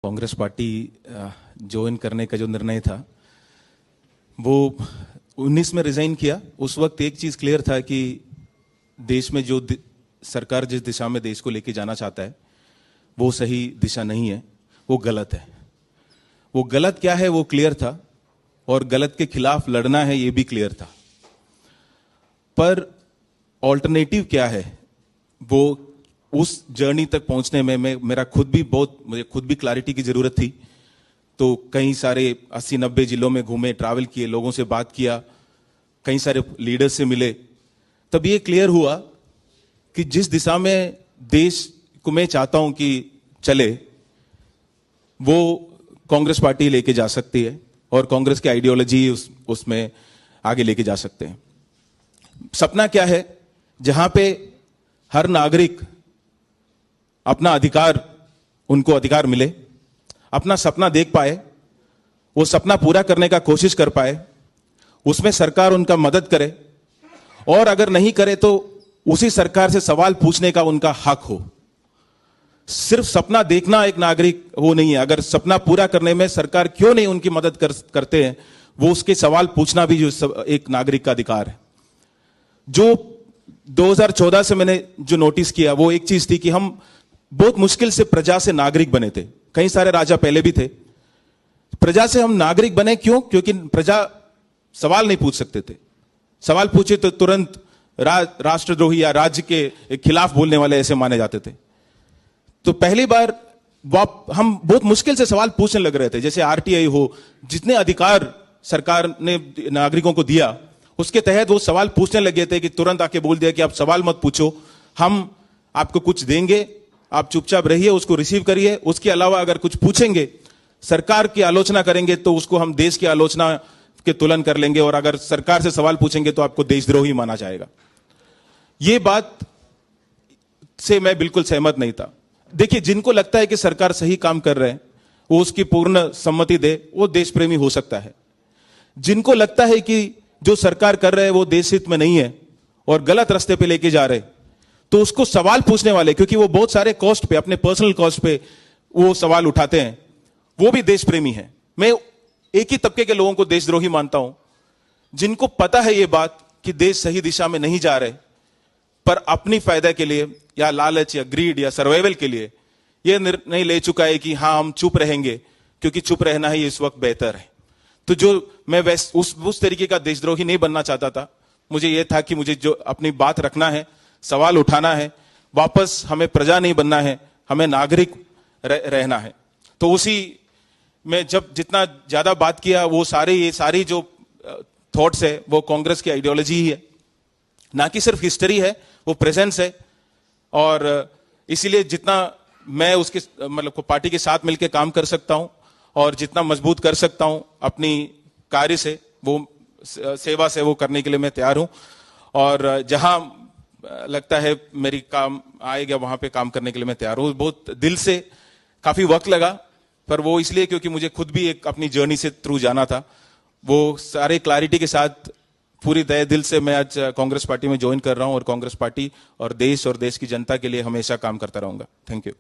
Congress party join करने का जो निर्णय था वो 19 में रिजाइन किया। उस वक्त एक चीज क्लियर था कि देश में जो सरकार जिस दिशा में देश को लेके जाना चाहता है वो सही दिशा नहीं है, वो गलत है। वो गलत क्या है वो क्लियर था और गलत के खिलाफ लड़ना है ये भी क्लियर था। पर ऑल्टरनेटिव क्या है वो उस जर्नी तक पहुंचने में मुझे खुद भी क्लैरिटी की जरूरत थी। तो कई सारे 80-90 जिलों में घूमे, ट्रैवल किए, लोगों से बात किया, कई सारे लीडर्स से मिले। तब ये क्लियर हुआ कि जिस दिशा में देश को मैं चाहता हूं कि चले वो कांग्रेस पार्टी लेके जा सकती है और कांग्रेस की आइडियोलॉजी उसमें आगे लेके जा सकते हैं। सपना क्या है? जहां पे हर नागरिक अपना उनको अधिकार मिले, अपना सपना देख पाए, वो सपना पूरा करने का कोशिश कर पाए, उसमें सरकार उनका मदद करे और अगर नहीं करे तो उसी सरकार से सवाल पूछने का उनका हक हो। सिर्फ सपना देखना एक नागरिक वो नहीं है। अगर सपना पूरा करने में सरकार क्यों नहीं उनकी मदद करते हैं, वो उसके सवाल पूछना भी जो एक नागरिक का अधिकार है। जो 2014 से मैंने जो नोटिस किया वो एक चीज थी कि हम बहुत मुश्किल से प्रजा से नागरिक बने थे। कई सारे राजा पहले भी थे। प्रजा से हम नागरिक बने क्यों? क्योंकि प्रजा सवाल नहीं पूछ सकते थे। सवाल पूछे तो तुरंत राष्ट्रद्रोही या राज्य के खिलाफ बोलने वाले ऐसे माने जाते थे। तो पहली बार हम बहुत मुश्किल से सवाल पूछने लग रहे थे। जैसे आरटीआई हो, जितने अधिकार सरकार ने नागरिकों को दिया उसके तहत वो सवाल पूछने लगे थे कि तुरंत आके बोल दिया कि आप सवाल मत पूछो, हम आपको कुछ देंगे, आप चुपचाप रहिए, उसको रिसीव करिए। उसके अलावा अगर कुछ पूछेंगे, सरकार की आलोचना करेंगे तो उसको हम देश की आलोचना के तुलन कर लेंगे और अगर सरकार से सवाल पूछेंगे तो आपको देशद्रोही माना जाएगा। यह बात से मैं बिल्कुल सहमत नहीं था। देखिए, जिनको लगता है कि सरकार सही काम कर रहे हैं वो उसकी पूर्ण सम्मति दे, वो देश प्रेमी हो सकता है। जिनको लगता है कि जो सरकार कर रहे हैं वो देश हित में नहीं है और गलत रास्ते पे लेके जा रहे, तो उसको सवाल पूछने वाले, क्योंकि वो बहुत सारे कॉस्ट पे, अपने पर्सनल कॉस्ट पे वो सवाल उठाते हैं, वो भी देश प्रेमी है। मैं एक ही तबके के लोगों को देशद्रोही मानता हूं जिनको पता है ये बात कि देश सही दिशा में नहीं जा रहे, पर अपनी फायदा के लिए या लालच या ग्रीड या सर्वाइवल के लिए यह निर्णय ले चुका है कि हां हम चुप रहेंगे क्योंकि चुप रहना ही इस वक्त बेहतर है। तो जो मैं उस तरीके का देशद्रोही नहीं बनना चाहता था। मुझे यह था कि मुझे जो अपनी बात रखना है, सवाल उठाना है, वापस हमें प्रजा नहीं बनना है, हमें नागरिक रहना है। तो उसी में जब जितना ज्यादा बात किया वो ये सारी जो थॉट्स है वो कांग्रेस की आइडियोलॉजी ही है, ना कि सिर्फ हिस्ट्री है, वो प्रेजेंस है। और इसीलिए जितना मैं उसके पार्टी के साथ मिलकर काम कर सकता हूं और जितना मजबूत कर सकता हूं अपनी कार्य से, वो सेवा से वो करने के लिए मैं तैयार हूं। और जहां लगता है मेरी काम आएगा वहां पे काम करने के लिए मैं तैयार हूं। बहुत दिल से, काफी वक्त लगा, पर वो इसलिए क्योंकि मुझे खुद भी एक अपनी जर्नी से थ्रू जाना था। वो सारे क्लैरिटी के साथ पूरी तहे दिल से मैं आज कांग्रेस पार्टी में ज्वाइन कर रहा हूं और कांग्रेस पार्टी और देश की जनता के लिए हमेशा काम करता रहूंगा। Thank you.